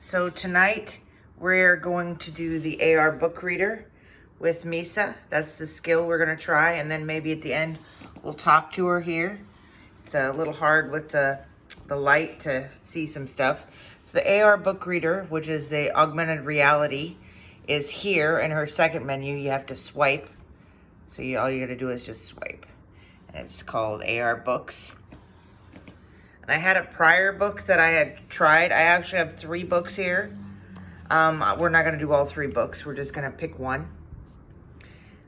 So tonight we're going to do the AR book reader with Misa. That's the skill we're gonna try, and then maybe at the end we'll talk to her here. It's a little hard with the light to see some stuff. So the AR book reader, which is the augmented reality, is here in her second menu. You have to swipe. So all you gotta do is just swipe. And it's called AR books. And I had a prior book that I had tried. I actually have 3 books here. We're not gonna do all 3 books. We're just gonna pick one.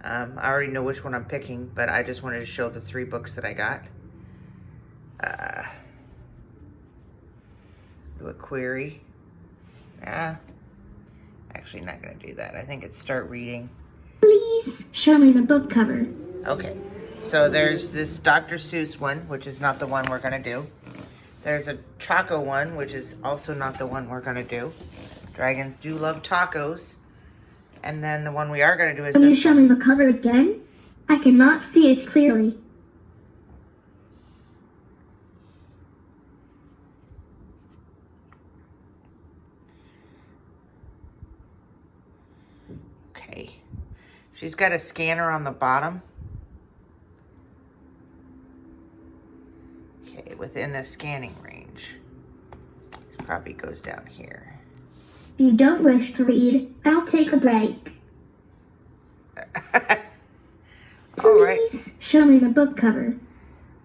I already know which one I'm picking, but I just wanted to show the 3 books that I got. Do a query. Actually not gonna do that. I think it's start reading. Please show me the book cover. Okay, so there's this Dr. Seuss one, which is not the one we're gonna do. There's a Choco one, which is also not the one we're gonna do. Dragons do love tacos. And then the one we are gonna do is Can you this show one. me the cover again? I cannot see it clearly. Okay, she's got a scanner on the bottom. Okay, within the scanning range. This probably goes down here. If you don't wish to read, I'll take a break. All right, Please show me the book cover.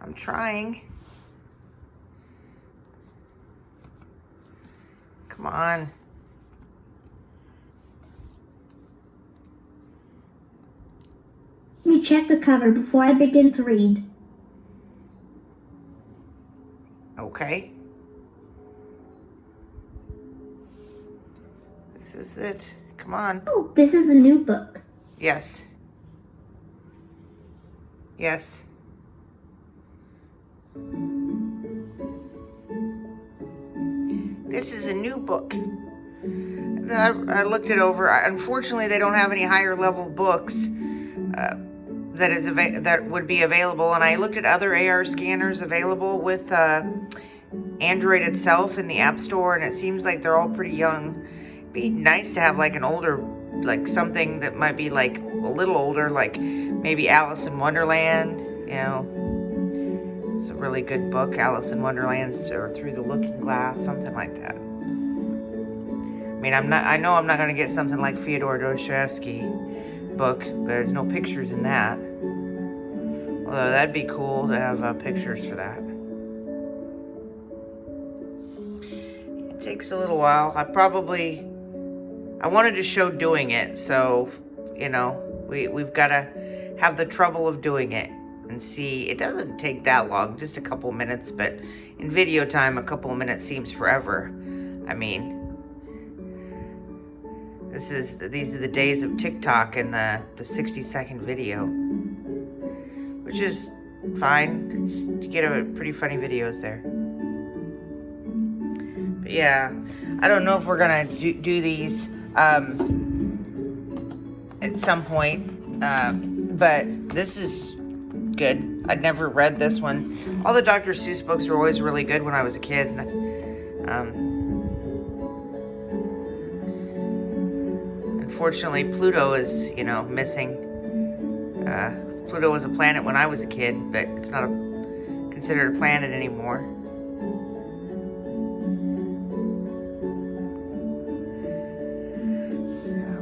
I'm trying. Come on. Let me check the cover before I begin to read. Okay. This is it. Come on. Oh, this is a new book. Yes. Yes. This is a new book. I looked it over. Unfortunately, they don't have any higher level books that would be available. And I looked at other AR scanners available with Android itself in the App Store, and it seems like they're all pretty young. It'd be nice to have like an older, like something that might be like a little older, like maybe Alice in Wonderland. You know, it's a really good book, Alice in Wonderland, or Through the Looking Glass, something like that. I mean, I know I'm not gonna get something like Fyodor Dostoevsky book, but there's no pictures in that. Although that'd be cool to have pictures for that. It takes a little while. I wanted to show doing it, so, you know, we've got to have the trouble of doing it and see. It doesn't take that long, just a couple minutes, but in video time, a couple of minutes seems forever. I mean, these are the days of TikTok and the 60-second video, which is fine. You get pretty funny videos there. But yeah, I don't know if we're gonna do these at some point, but this is good. I'd never read this one. All the Dr. Seuss books were always really good when I was a kid. Unfortunately, Pluto is, missing. Pluto was a planet when I was a kid, but it's not considered a planet anymore.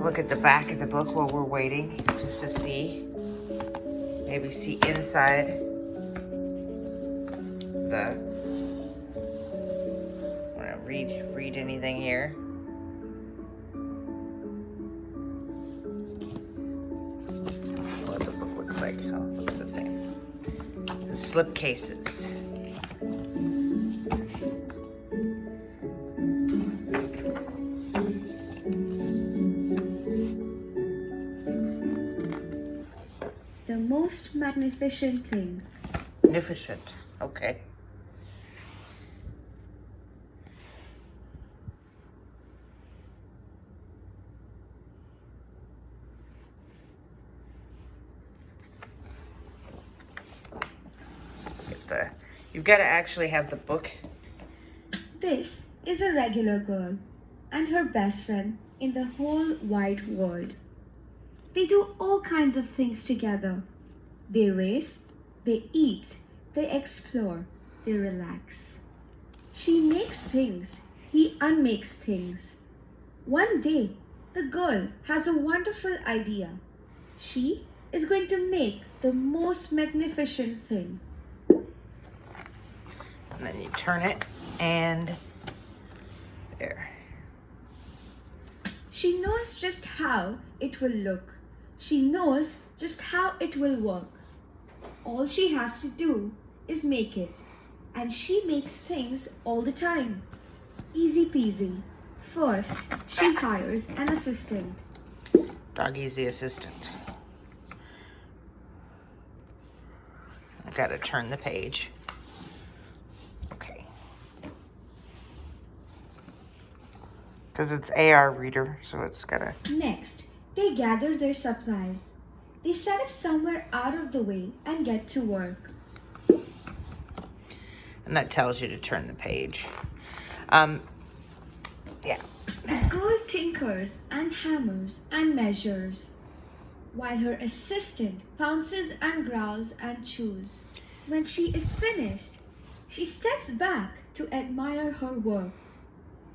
Look at the back of the book while we're waiting, just to see. Maybe see inside the. Want to read anything here? What the book looks like? Oh, it looks the same. The slip cases. The most magnificent thing. Magnificent. Okay. You've got to actually have the book. This is a regular girl. and her best friend in the whole wide world. They do all kinds of things together. They race, they eat, they explore, they relax. She makes things, he unmakes things. One day, the girl has a wonderful idea. She is going to make the most magnificent thing. And then you turn it and there. She knows just how it will look. She knows just how it will work. All she has to do is make it. And she makes things all the time. Easy peasy. First, she hires an assistant. Doggy's the assistant. I gotta turn the page. Okay. Because it's AR reader, so it's gotta... Next, they gather their supplies. They set up somewhere out of the way and get to work. And that tells you to turn the page. Yeah. The girl tinkers and hammers and measures, while her assistant pounces and growls and chews. When she is finished, she steps back to admire her work.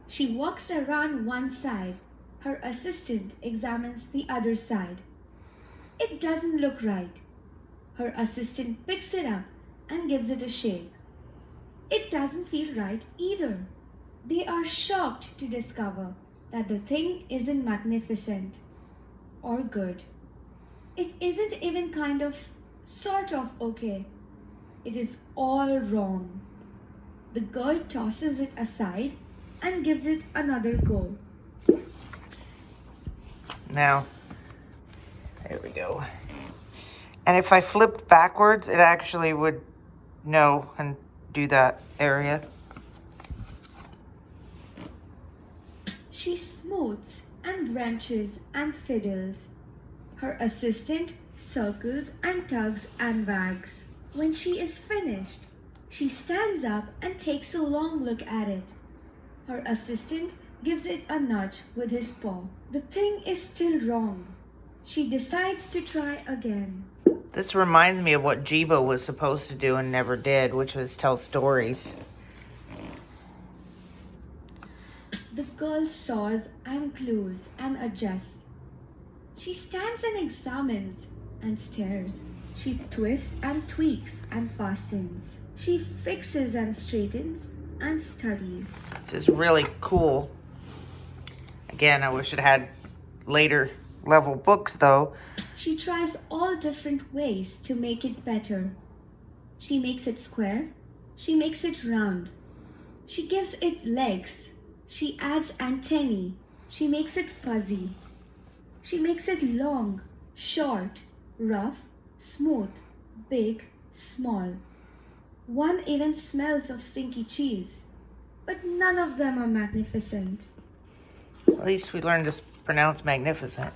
She walks around one side. Her assistant examines the other side. It doesn't look right. Her assistant picks it up and gives it a shake. It doesn't feel right either. They are shocked to discover that the thing isn't magnificent or good. It isn't even kind of, sort of okay. It is all wrong. The girl tosses it aside and gives it another go. Now, there we go. And if I flipped backwards, it actually would know and do that area. She smooths and branches and fiddles. Her assistant circles and tugs and wags. When she is finished, she stands up and takes a long look at it. Her assistant gives it a nudge with his paw. The thing is still wrong. She decides to try again. This reminds me of what Jibo was supposed to do and never did, which was tell stories. The girl saws and glues and adjusts. She stands and examines and stares. She twists and tweaks and fastens. She fixes and straightens and studies. This is really cool. Again, I wish it had later level books though. She tries all different ways to make it better. She makes it square. She makes it round. She gives it legs. She adds antennae. She makes it fuzzy. She makes it long, short, rough, smooth, big, small. One even smells of stinky cheese. But none of them are magnificent. At least we learned to pronounce magnificent.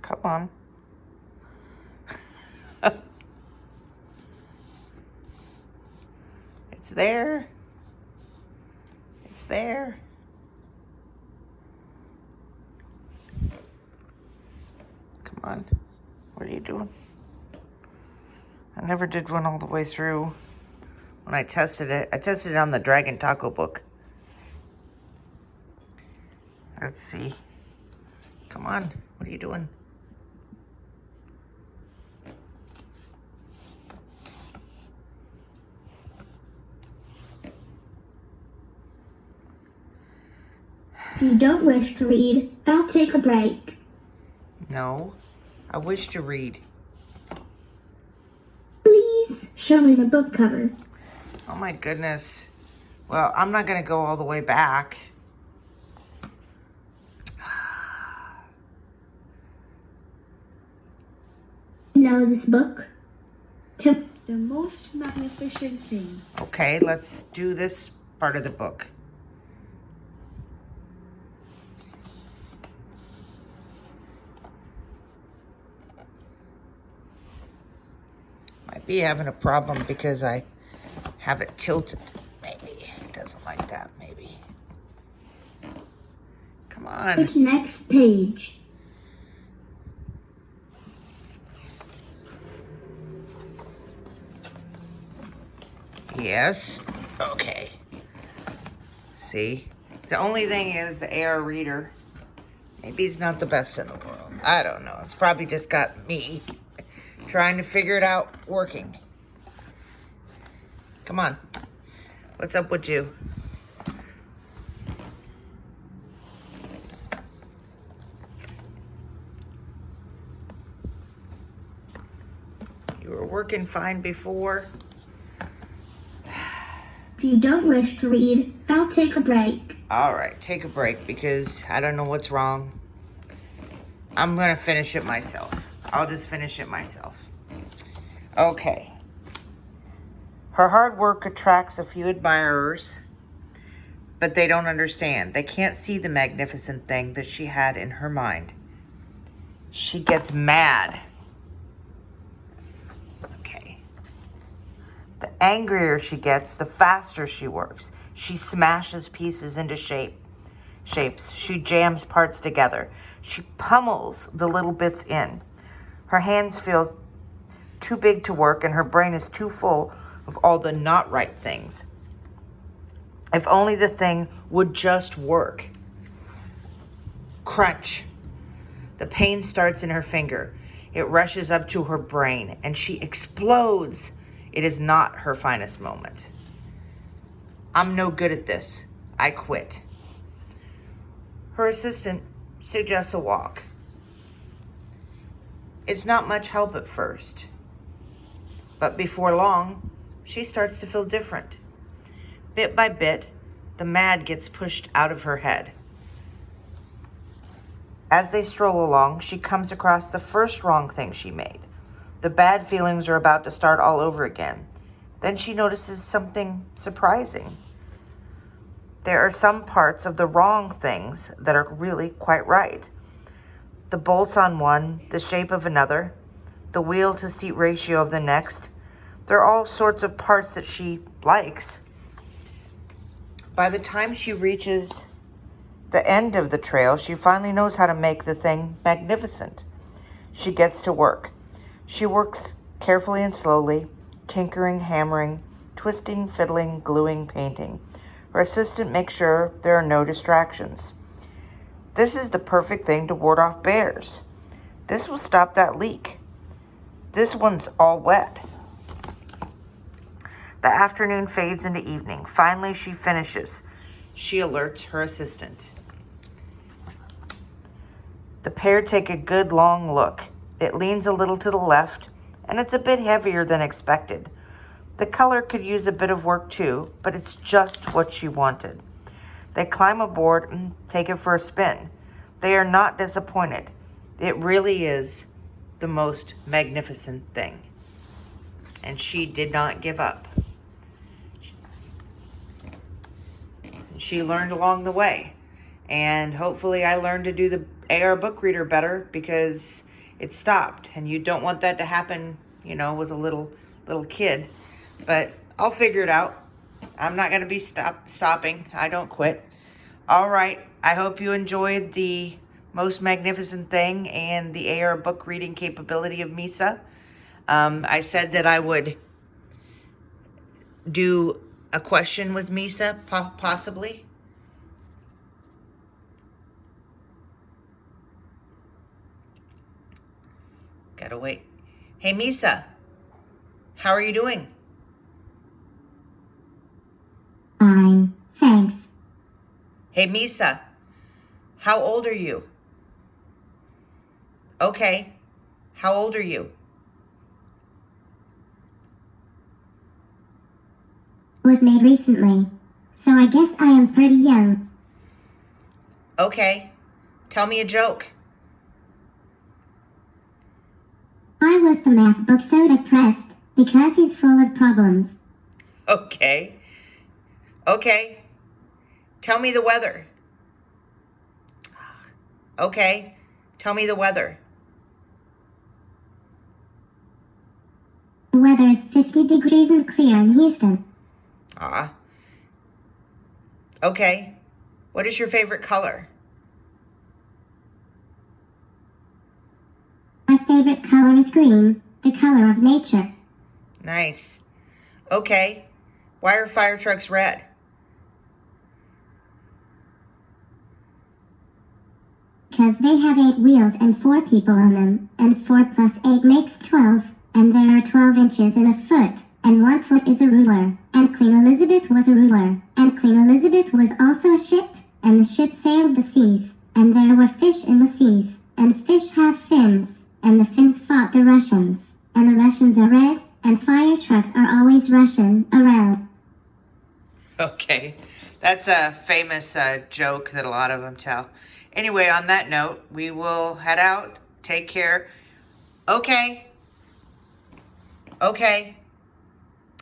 Come on. It's there. It's there. Come on. What are you doing? I never did one all the way through. When I tested it on the Dragon Taco book. Let's see. Come on. What are you doing? If you don't wish to read, I'll take a break. No. I wish to read. Please show me the book cover. Oh my goodness. Well, I'm not going to go all the way back. Know this book? To The most magnificent thing. Okay, let's do this part of the book. might be having a problem because I have it tilted. Maybe. It doesn't like that, maybe. Come on. It's next page. Yes. Okay. See? The only thing is the AR reader. Maybe it's not the best in the world. I don't know. It's probably just got me trying to figure it out working. Come on. What's up with you? You were working fine before. If you don't wish to read, I'll take a break. All right, take a break because I don't know what's wrong. I'm going to finish it myself. I'll just finish it myself. Okay. Her hard work attracts a few admirers, but they don't understand. They can't see the magnificent thing that she had in her mind. She gets mad. Okay. The angrier she gets, the faster she works. She smashes pieces into shapes. She jams parts together. She pummels the little bits in. Her hands feel too big to work and her brain is too full of all the not right things. If only the thing would just work. Crunch. The pain starts in her finger. It rushes up to her brain and she explodes. It is not her finest moment. I'm no good at this. I quit. Her assistant suggests a walk. It's not much help at first, but before long, she starts to feel different. Bit by bit, the mad gets pushed out of her head. As they stroll along, she comes across the first wrong thing she made. The bad feelings are about to start all over again. Then she notices something surprising. There are some parts of the wrong things that are really quite right. The bolts on one, the shape of another, the wheel to seat ratio of the next. They're all sorts of parts that she likes. By the time she reaches the end of the trail, she finally knows how to make the thing magnificent. She gets to work. She works carefully and slowly, tinkering, hammering, twisting, fiddling, gluing, painting. Her assistant makes sure there are no distractions. This is the perfect thing to ward off bears. This will stop that leak. This one's all wet. The afternoon fades into evening. Finally, she finishes. She alerts her assistant. The pair take a good long look. It leans a little to the left, and it's a bit heavier than expected. The color could use a bit of work too, but it's just what she wanted. They climb aboard and take it for a spin. They are not disappointed. It really is the most magnificent thing. And she did not give up. She learned along the way. And hopefully I learned to do the AR book reader better because it stopped. And you don't want that to happen, with a little kid. But I'll figure it out. I'm not going to be stopping. I don't quit. All right. I hope you enjoyed the most magnificent thing and the AR book reading capability of Misa. I said that I would do a question with Misa, possibly. Gotta wait. Hey, Misa. How are you doing? Fine, thanks. Hey, Misa. How old are you? Okay. How old are you? Was made recently, so I guess I am pretty young. Okay. Tell me a joke. Why was the math book so depressed? Because he's full of problems. Okay. Okay. Tell me the weather. Okay. Tell me the weather. The weather is 50 degrees and clear in Houston. Ah. Okay. What is your favorite color? My favorite color is green, the color of nature. Nice. Okay. Why are fire trucks red? Because they have 8 wheels and 4 people on them, and 4 plus 8 makes 12, and there are 12 inches in a foot, and 1 foot is a ruler, and Queen Elizabeth was a ruler, and Queen Elizabeth was also a ship, and the ship sailed the seas, and there were fish in the seas, and fish have fins, and the Finns fought the Russians, and the Russians are red, and fire trucks are always Russian, around. Okay. That's a famous joke that a lot of them tell. Anyway, on that note, we will head out. Take care. Okay. Okay.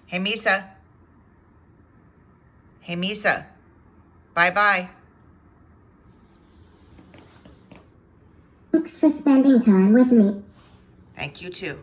Hey, Misa. Hey, Misa. Bye-bye. Thanks for spending time with me. Thank you, too.